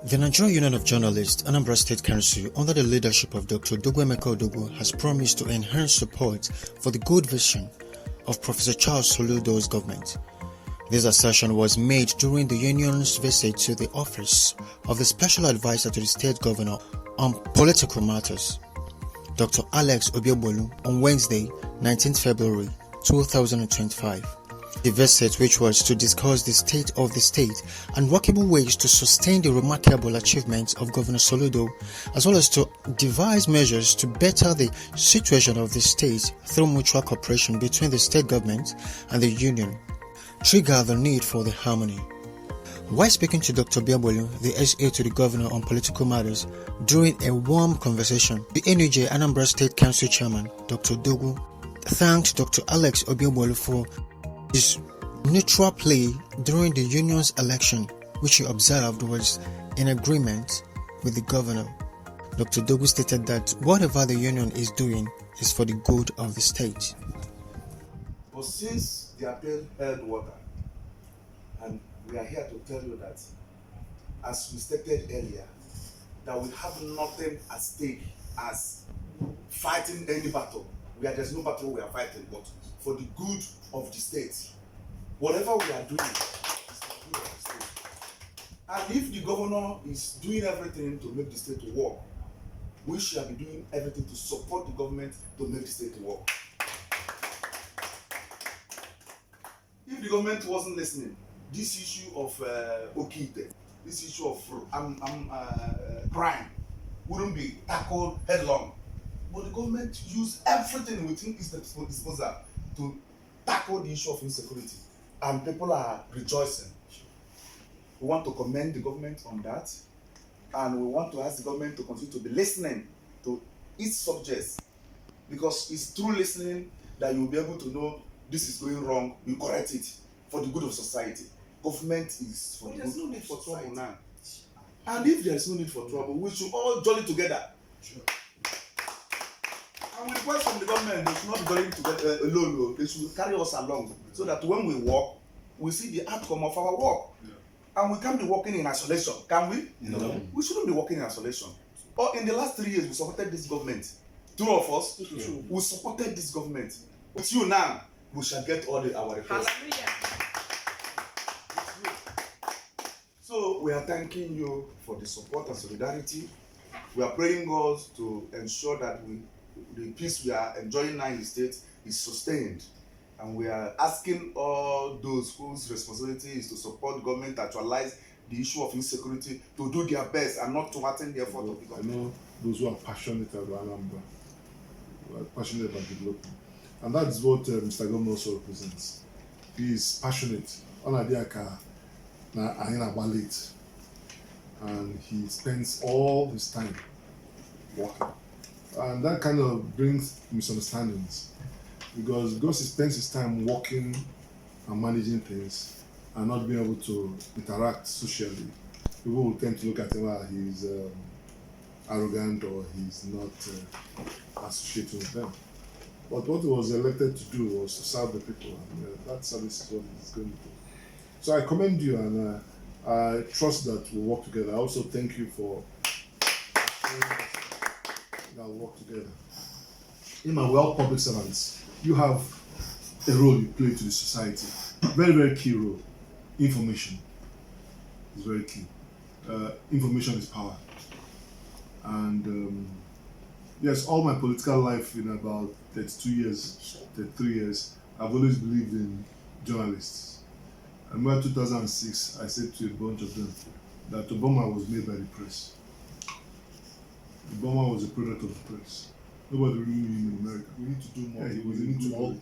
The Nigerian Union of Journalists, Anambra State Council, under the leadership of Dr. Odogwu Emeka Odogwu, has promised to enhance support for the good vision of Professor Charles Soludo's government. This assertion was made during the union's visit to the office of the Special Advisor to the State Governor on Political Matters, Dr. Obiogbolu, on Wednesday, 19th February 2025. The visit, which was to discuss the state of the state and workable ways to sustain the remarkable achievements of Governor Soludo, as well as to devise measures to better the situation of the state through mutual cooperation between the state government and the union, triggered the need for the harmony. While speaking to Dr. Obiogbolu, the SA to the Governor on Political Matters, during a warm conversation, the NUJ Anambra State Council Chairman, Dr. Odogwu, thanked Dr. Obiogbolu for his neutral play during the union's election, which he observed was in agreement with the governor. Dr. Odogwu stated that whatever the union is doing is for the good of the state. But since the appeal held water, and we are here to tell you that, as we stated earlier, that we have nothing at stake as fighting any battle. There's no battle we are fighting, but for the good of the state. Whatever we are doing is for the good of the state. And if the governor is doing everything to make the state to work, we shall be doing everything to support the government to make the state to work. If the government wasn't listening, this issue of Okite, this issue of crime wouldn't be tackled headlong. But the government used everything within its disposal to tackle the issue of insecurity, and people are rejoicing. We want to commend the government on that, and we want to ask the government to continue to be listening to its subjects, because it's through listening that you will be able to know this is going wrong, you correct it for the good of society. Government is for the good. There's no need for trouble now. And if there is no need for trouble, we should all jolly together. Sure. And we request from the government, they should not be going together alone. They should carry us along, so that when we walk, we see the outcome of our work. Yeah. And we can't be working in isolation, can we? No. We shouldn't be working in isolation. Or in the last 3 years, we supported this government. Two of us, we supported this government. With you now, we shall get all our requests. Hallelujah. So we are thanking you for the support and solidarity. We are praying God to ensure that the peace we are enjoying now in the state is sustained. And we are asking all those whose responsibility is to support the government to actualize the issue of insecurity to do their best and not to attend the effort of the government. I know those who are passionate about Anambra, who are passionate about development. And that's what Mr. Governor also represents. He is passionate. And he spends all his time working. And that kind of brings misunderstandings, because he spends his time working and managing things and not being able to interact socially. People will tend to look at him as he's arrogant or he's not associated with them. But what he was elected to do was to serve the people, and that service is what he's going to do. So I commend you, and I trust that we'll work together. I also thank you for that we'll work together. We're all public servants. You have a role you play to the society. Very, very key role. Information is very key. Information is power. And yes, all my political life in about 32 years, 33 years, I've always believed in journalists. And in 2006, I said to a bunch of them that Obama was made by the press. Obama was a product of the press. Nobody really knew him in America. We need to do more. He was need to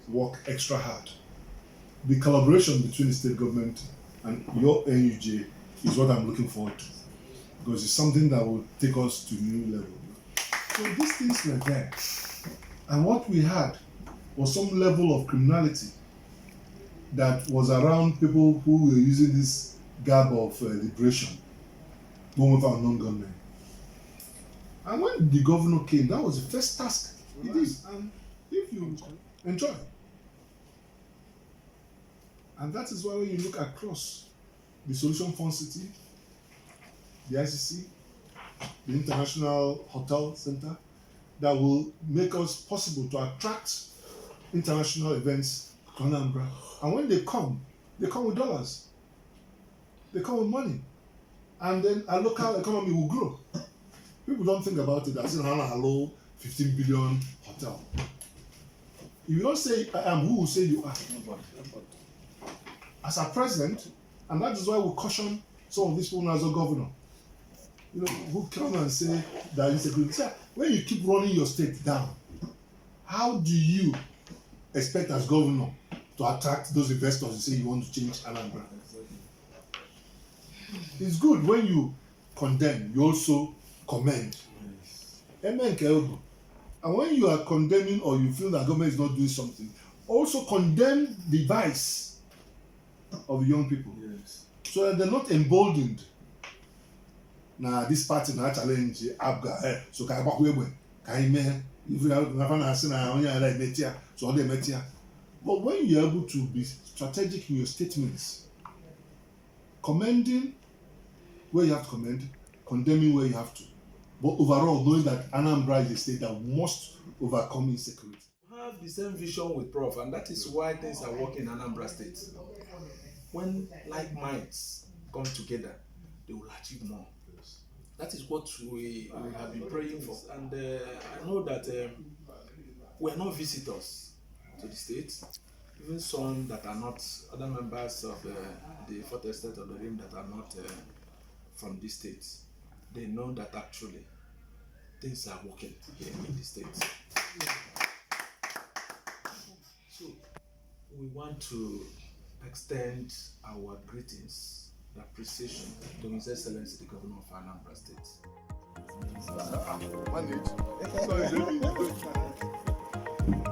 work extra hard. The collaboration between the state government and your NUJ is what I'm looking forward to, because it's something that will take us to a new level. So these things were there. And what we had was some level of criminality that was around people who were using this garb of liberation, movement for non-gunmen. And when the governor came, that was the first task he did. And if you enjoy, and that is why when you look across the Solution Fund City, the ICC, the International Hotel Center, that will make us possible to attract international events to Anambra. And when they come with dollars. They come with money. And then our local economy will grow. People don't think about it as in hello, 15 billion hotel. If you don't say I am, who will say you are? Nobody. As a president, and that is why we caution some of these people as a governor. You know, who come and say that insecurity. When you keep running your state down, how do you expect as governor to attract those investors and say you want to change Anambra? It's good when you condemn, you also commend. Amen. And when you are condemning or you feel that government is not doing something, also condemn the vice of young people. Yes. So that they're not emboldened. Now this party na challenge Abga, so can I if you have metia, so they metia. But when you're able to be strategic in your statements, commending where you have to commend, condemning where you have to, but overall knowing that Anambra is a state that must overcome insecurity. We have the same vision with Prof, and that is why things are working in Anambra State. When like minds come together, they will achieve more. That is what we have been praying for. And I know that we are not visitors to the state. Even some that are not, other members of the fourth estate of the rim that are not from this state, they know that actually things are working here in the state. So we want to extend our greetings, the appreciation to His Excellency the Governor of Anambra State. Sorry,